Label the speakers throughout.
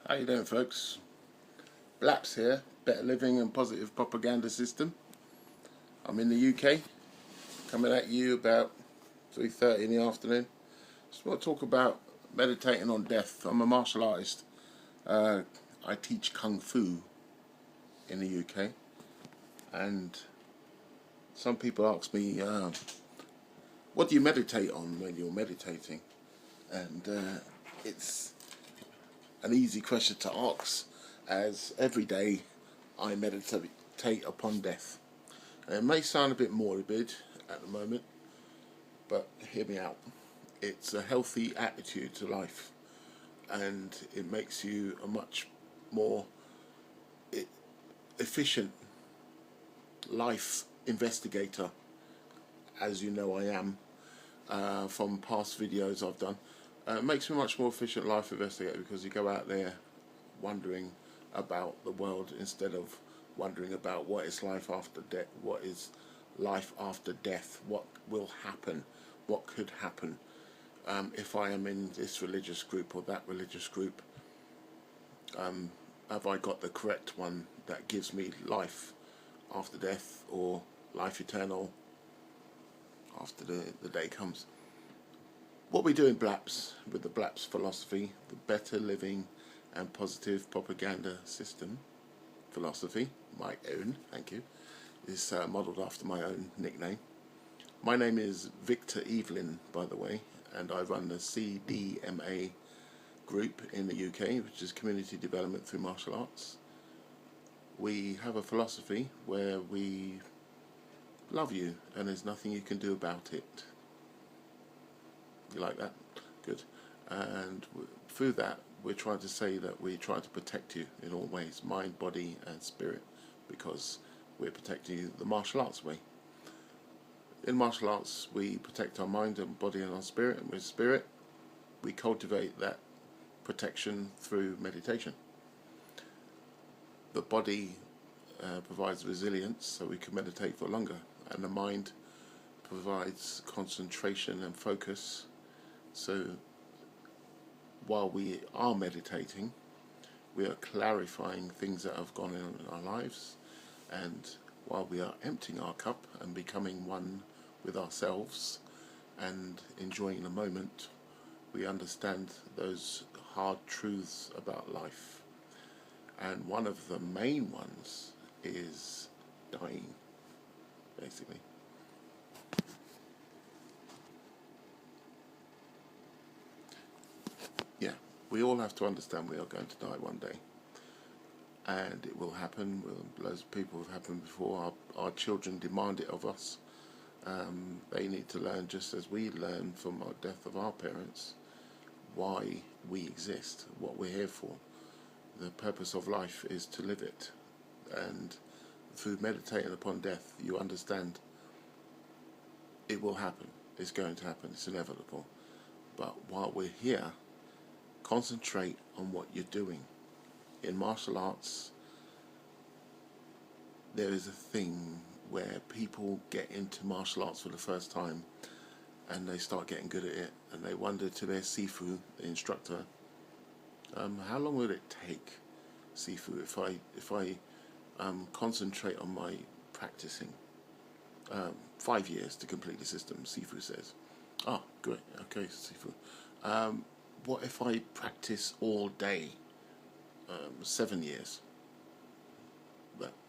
Speaker 1: How you doing, folks? Blapps here, Better Living and Positive Propaganda System. I'm in the UK, coming at you about 3:30 in the afternoon. Just want to talk about meditating on death. I'm a martial artist. I teach Kung Fu in the UK, and some people ask me, what do you meditate on when you're meditating? And it's an easy question to ask, as every day I meditate upon death. And it may sound a bit morbid at the moment, but hear me out. It's a healthy attitude to life, and it makes you a much more efficient life investigator, as you know I am from past videos I've done. It makes me a much more efficient life investigator because you go out there wondering about the world instead of wondering about what is life after death, what is life after death, what will happen, what could happen if I am in this religious group or that religious group. Have I got the correct one that gives me life after death or life eternal after the day comes? What we do in Blapps, with the Blapps philosophy, the Better Living and Positive Propaganda System philosophy, my own, thank you, is modelled after my own nickname. My name is Victor Evelyn, by the way, and I run the CDMA group in the UK, which is Community Development Through Martial Arts. We have a philosophy where we love you and there's nothing you can do about it. You like that? Good. And through that, we're trying to say that we try to protect you in all ways, mind, body and spirit, because we're protecting you the martial arts way. In martial arts, we protect our mind and body and our spirit, and with spirit, we cultivate that protection through meditation. The body provides resilience, so we can meditate for longer, and the mind provides concentration and focus. So while we are meditating, we are clarifying things that have gone on in our lives, and while we are emptying our cup and becoming one with ourselves and enjoying the moment, we understand those hard truths about life. And one of the main ones is dying, basically. Yeah, we all have to understand we are going to die one day, and it will happen. Loads of people have happened before. Our children demand it of us. They need to learn, just as we learn from our death of our parents, why we exist, what we're here for. The purpose of life is to live it, and through meditating upon death, you understand it will happen. It's going to happen. It's inevitable. But while we're here, concentrate on what you're doing. In martial arts, there is a thing where people get into martial arts for the first time and they start getting good at it, and they wonder to their Sifu, the instructor, how long will it take, Sifu, if I concentrate on my practicing? 5 years to complete the system, Sifu says. Oh, great, okay, Sifu. What if I practice all day? 7 years.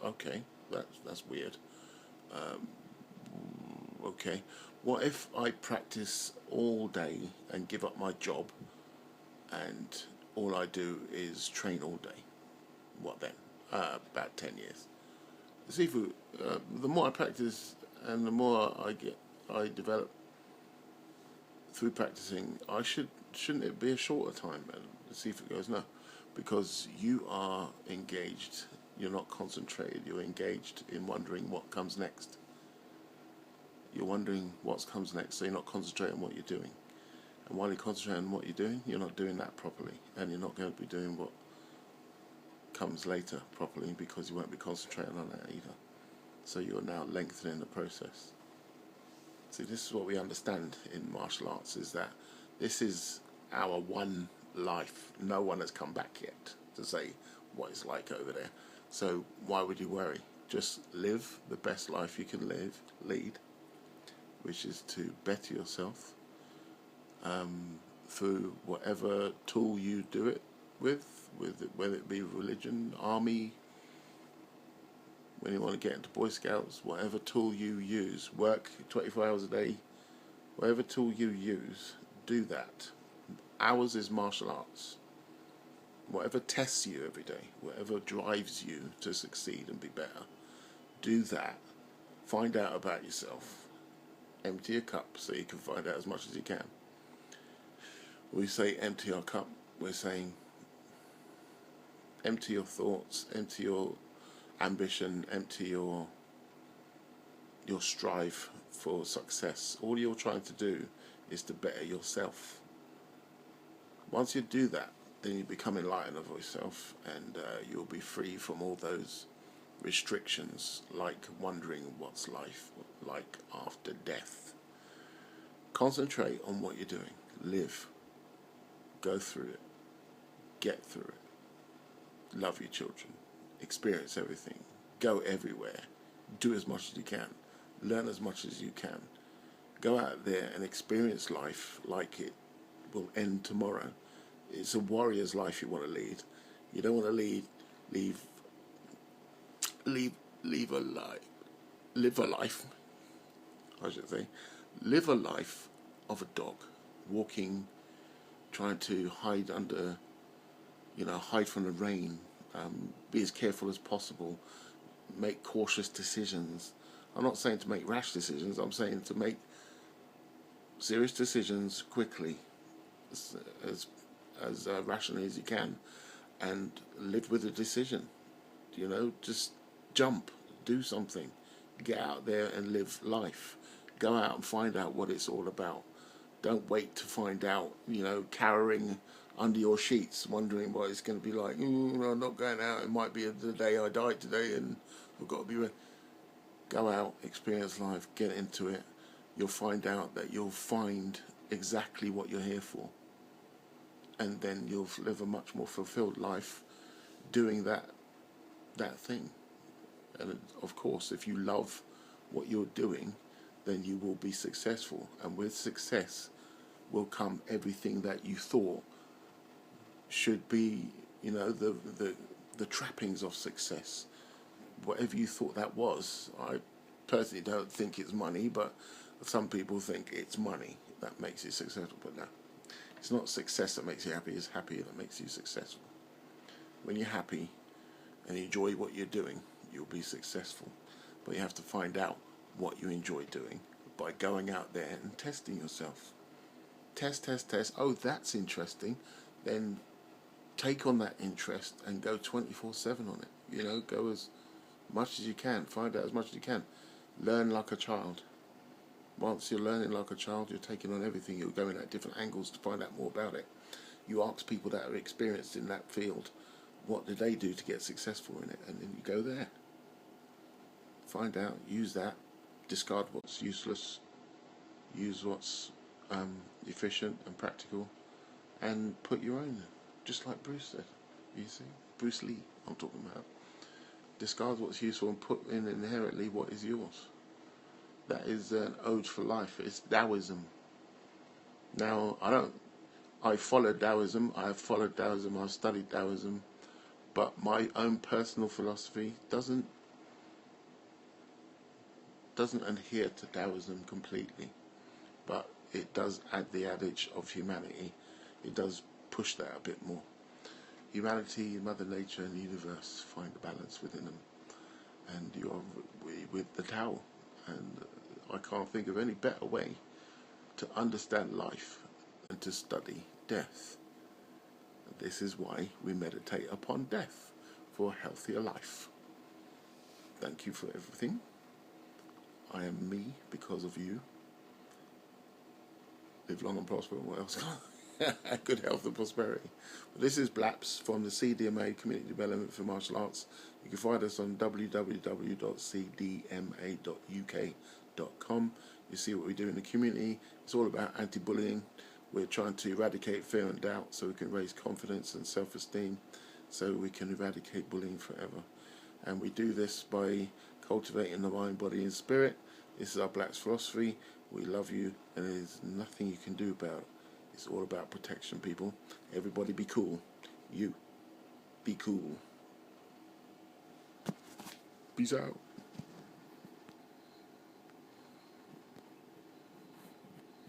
Speaker 1: Okay, that's weird. Okay, what if I practice all day and give up my job and all I do is train all day? What then? About 10 years. Sifu, the more I practice and the more I develop through practicing, shouldn't it be a shorter time? And the Sifu goes, no, because you are engaged. You're not concentrated. You're engaged in wondering what comes next. You're wondering what comes next, so you're not concentrating on what you're doing. And while you're concentrating on what you're doing, you're not doing that properly, and you're not going to be doing what comes later properly because you won't be concentrating on that either. So you're now lengthening the process. See, this is what we understand in martial arts, is that this is our one life. No one has come back yet. to say what it's like over there. So why would you worry? Just live the best life you can lead, which is to better yourself through whatever tool you do it with whether it be religion, army, when you want to get into Boy Scouts, whatever tool you use, work 24 hours a day, whatever tool you use, do that. Ours is martial arts. Whatever tests you every day, whatever drives you to succeed and be better, do that. Find out about yourself. Empty your cup so you can find out as much as you can. When we say empty our cup, we're saying empty your thoughts, empty your ambition, empty your strive for success. All you're trying to do is to better yourself. Once you do that, then you become enlightened of yourself, and you'll be free from all those restrictions, like wondering what's life like after death. Concentrate on what you're doing. Live. Go through it. Get through it. Love your children. Experience everything. Go everywhere. Do as much as you can. Learn as much as you can. Go out there and experience life like it will end tomorrow. It's a warrior's life you want to lead. You don't want to live a life, I should say. Live a life of a dog, walking, trying to hide under, hide from the rain, be as careful as possible, make cautious decisions. I'm not saying to make rash decisions, I'm saying to make serious decisions quickly, as rationally as you can, and live with a decision. Just jump, do something, get out there and live life. Go out and find out what it's all about. Don't wait to find out, cowering under your sheets, wondering what it's going to be like. I'm not going out, it might be the day I die today and I've got to be ready. Go out, experience life, get into it. You'll find out that you'll find exactly what you're here for. And then you'll live a much more fulfilled life doing that thing. And of course, if you love what you're doing, then you will be successful. And with success will come everything that you thought should be, the trappings of success. Whatever you thought that was. I personally don't think it's money, but some people think it's money that makes you successful. But no, it's not success that makes you happy, it's happy that makes you successful. When you're happy and enjoy what you're doing, you'll be successful. But you have to find out what you enjoy doing by going out there and testing yourself. Test. Oh, that's interesting. Then take on that interest and go 24/7 on it. Go as much as you can. Find out as much as you can. Learn like a child. Once you're learning like a child, you're taking on everything. You're going at different angles to find out more about it. You ask people that are experienced in that field, what did they do to get successful in it? And then you go there. Find out, use that, discard what's useless, use what's efficient and practical, and put your own, just like Bruce said. You see? Bruce Lee, I'm talking about. Discard what's useful and put in inherently what is yours. That is an ode for life. It's Taoism. Now, I follow Taoism, I've studied Taoism, but my own personal philosophy doesn't adhere to Taoism completely, but it does add the adage of humanity. It does push that a bit more. Humanity, Mother Nature and the universe find a balance within them, and you are with the Tao. And I can't think of any better way to understand life than to study death. This is why we meditate upon death, for a healthier life. Thank you for everything. I am me because of you. Live long and prosper, and what else? Good health and prosperity. But this is Blapps from the CDMA Community Development for Martial Arts. You can find us on www.cdma.uk.com. You see what we do in the community. It's all about anti-bullying. We're trying to eradicate fear and doubt so we can raise confidence and self-esteem, so we can eradicate bullying forever. And we do this by cultivating the mind, body and spirit. This is our Blapps philosophy. We love you, and there's nothing you can do about it. It's all about protection, people. Everybody be cool. You be cool. Peace out.